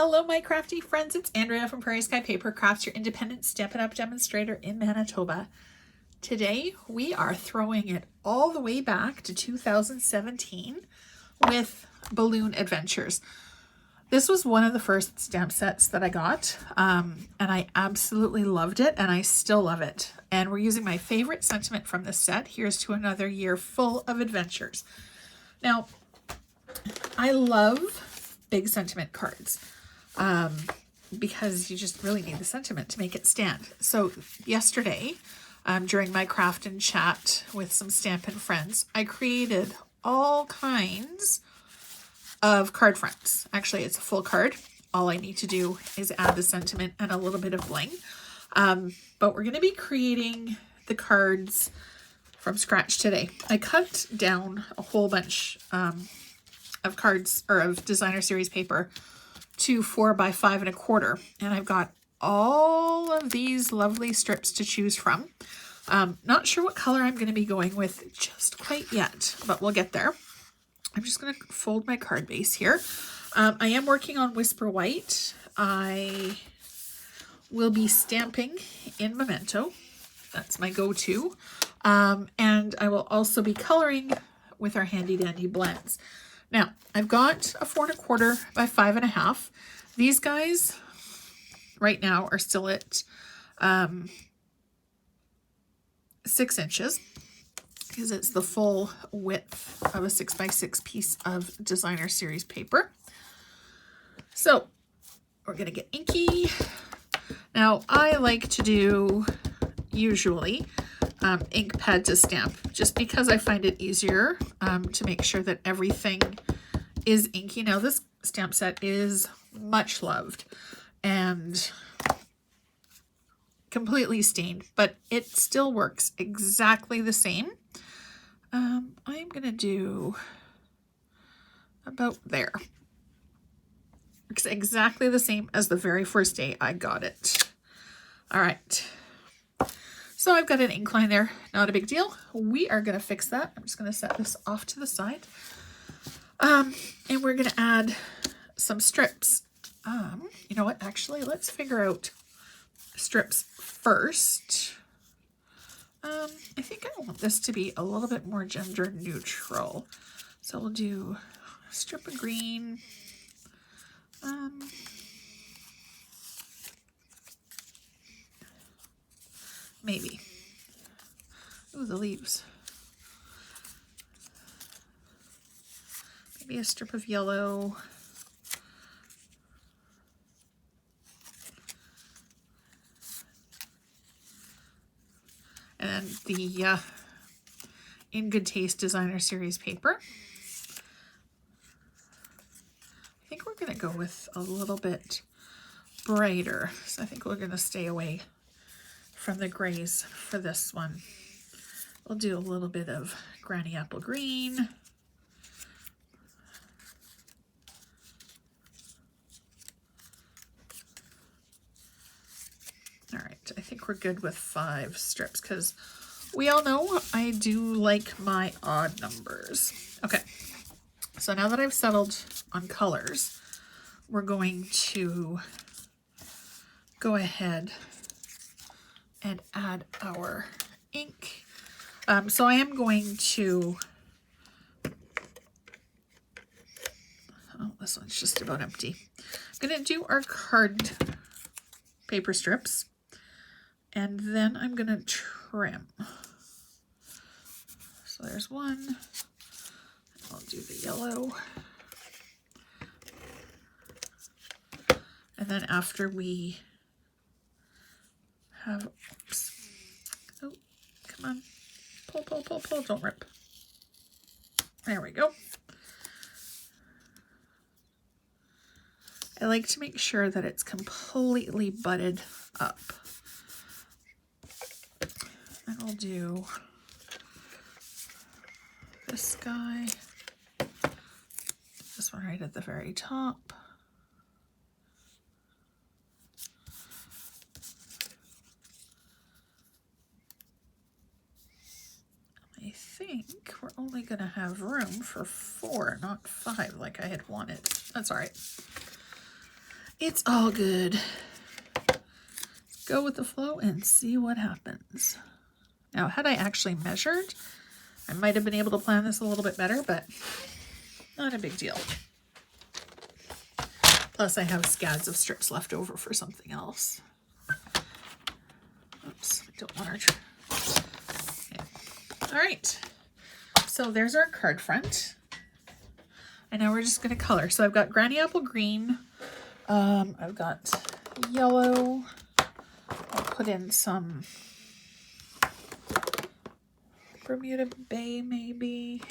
Hello, my crafty friends. It's Andrea from Prairie Sky Paper Crafts, your independent Stampin' Up! Demonstrator in Manitoba. Today, we are throwing it all the way back to 2017 with Balloon Adventures. This was one of the first stamp sets that I got, and I absolutely loved it, and I still love it. And we're using my favorite sentiment from this set. Here's to another year full of adventures. Now, I love big sentiment cards because you just really need the sentiment to make it stand. So yesterday, during my craft and chat with some Stampin' friends, I created all kinds of card fronts. Actually, it's a full card. All I need to do is add the sentiment and a little bit of bling. But we're going to be creating the cards from scratch today. I cut down a whole bunch of cards, or of designer series paper, to 4 by 5 1/4, and I've got all of these lovely strips to choose from. Not sure what color I'm going to be going with just quite yet, but we'll get there. I'm just going to fold my card base here. I am working on Whisper White. I will be stamping in Memento. That's my go-to. And I will also be coloring with our handy dandy blends. Now, I've got a 4 1/4 by 5 1/2. These guys right now are still at 6 inches because it's the full width of a 6 by 6 piece of designer series paper. So we're going to get inky. Now, I like to do usually ink pad to stamp, just because I find it easier to make sure that everything is inky. Now, this stamp set is much loved and completely stained, but it still works exactly the same. I'm going to do about there. It's exactly the same as the very first day I got it. All right. So I've got an ink line there, not a big deal. We are going to fix that. I'm just going to set this off to the side. And we're going to add some strips. You know what? Actually, let's figure out strips first. I think I want this to be a little bit more gender neutral. So we'll do a strip of green. Maybe. Ooh, the leaves. Maybe a strip of yellow. And the In Good Taste designer series paper. I think we're going to go with a little bit brighter. So I think we're going to stay away from the grays for this one. We'll do a little bit of Granny Apple Green. All right, I think we're good with 5 strips because we all know I do like my odd numbers. Okay, so now that I've settled on colors, we're going to go ahead and add our ink. So I am going to, oh, this one's just about empty. I'm going to do our card paper strips, and then I'm going to trim. So there's one. I'll do the yellow. And then after we have, oops, oh, come on, pull, pull, pull, pull, don't rip. There we go. I like to make sure that it's completely butted up. And I'll do this guy, this one right at the very top. I think we're only going to have room for 4, not 5 like I had wanted. That's all right. It's all good. Go with the flow and see what happens. Now, had I actually measured, I might have been able to plan this a little bit better, but not a big deal. Plus, I have scads of strips left over for something else. Oops, I don't want her. Okay. All right, so there's our card front. And now we're just going to color. So I've got Granny Apple Green. I've got yellow. I'll put in some Bermuda Bay, maybe.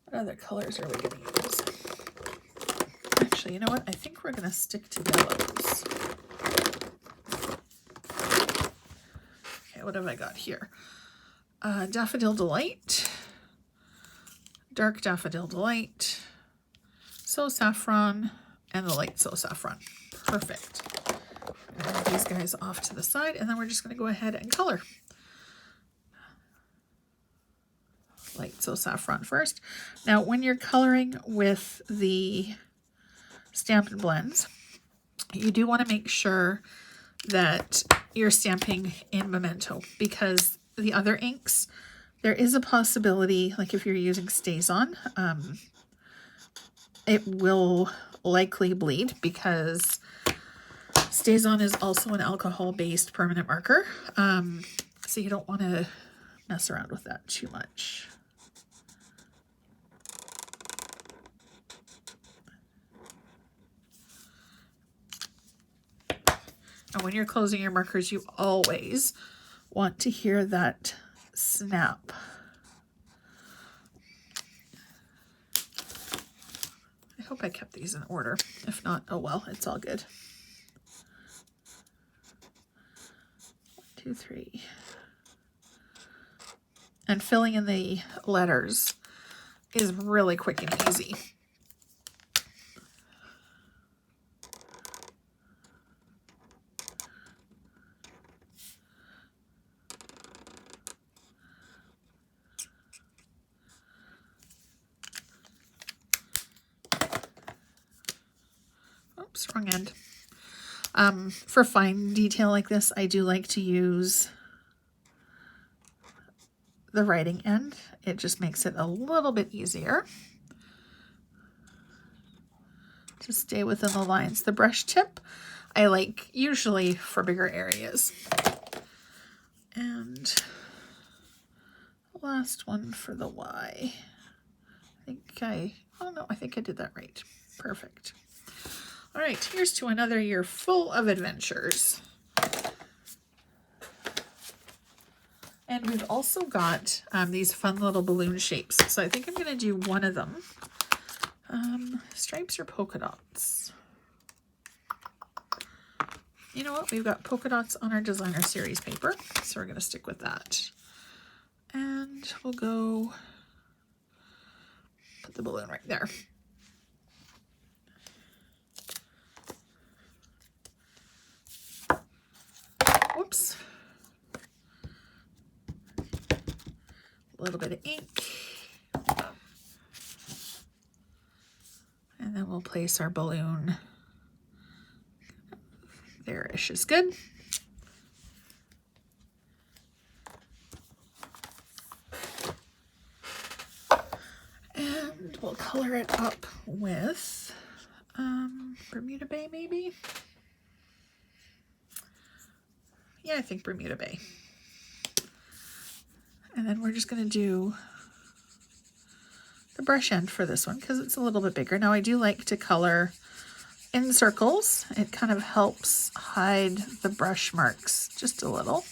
What other colors are we going to use? Actually, you know what? I think we're going to stick to yellows. Okay, what have I got here? Daffodil Delight. Dark Daffodil Delight. So Saffron. And the light So Saffron. Perfect. Move these guys off to the side, and then we're just going to go ahead and color. Light So Saffron first. Now, when you're coloring with the Stampin Blends, you do want to make sure that you're stamping in Memento, because the other inks, there is a possibility, like if you're using StazOn, it will likely bleed, because StazOn is also an alcohol-based permanent marker, so you don't want to mess around with that too much. And when you're closing your markers, you always want to hear that snap. I hope I kept these in order. If not, oh well, it's all good. 1, 2, 3. And filling in the letters is really quick and easy. Oops, wrong end. For fine detail like this, I do like to use the writing end. It just makes it a little bit easier to stay within the lines. The brush tip I like usually for bigger areas. And last one for the Y. I think I did that right. Perfect. All right, here's to another year full of adventures. And we've also got these fun little balloon shapes. So I think I'm going to do one of them. Stripes or polka dots? You know what? We've got polka dots on our designer series paper, so we're going to stick with that. And we'll go put the balloon right there. Whoops. A little bit of ink. And then we'll place our balloon. There-ish is good. And we'll color it up with Bermuda Bay, maybe? Yeah, I think Bermuda Bay. And then we're just going to do the brush end for this one because it's a little bit bigger. Now I do like to color in circles. It kind of helps hide the brush marks just a little.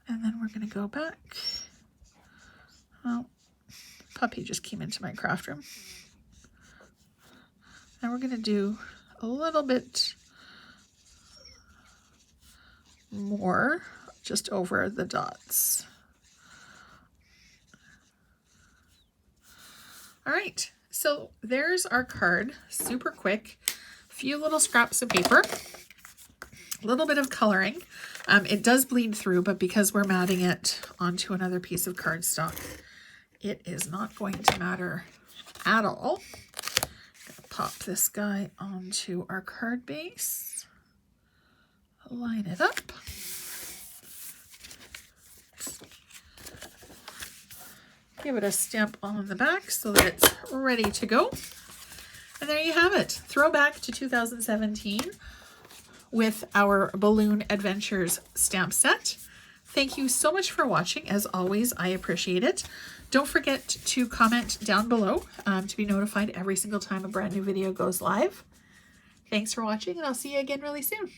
And then we're going to go back. Oh, puppy just came into my craft room. And we're going to do a little bit more just over the dots. All right, so there's our card, super quick, few little scraps of paper, a little bit of coloring. It does bleed through, but because we're matting it onto another piece of cardstock, it is not going to matter at all. I'm gonna pop this guy onto our card base. Line it up. Give it a stamp on the back so that it's ready to go. And there you have it. Throwback to 2017 with our Balloon Adventures stamp set. Thank you so much for watching. As always, I appreciate it. Don't forget to comment down below to be notified every single time a brand new video goes live. Thanks for watching, and I'll see you again really soon.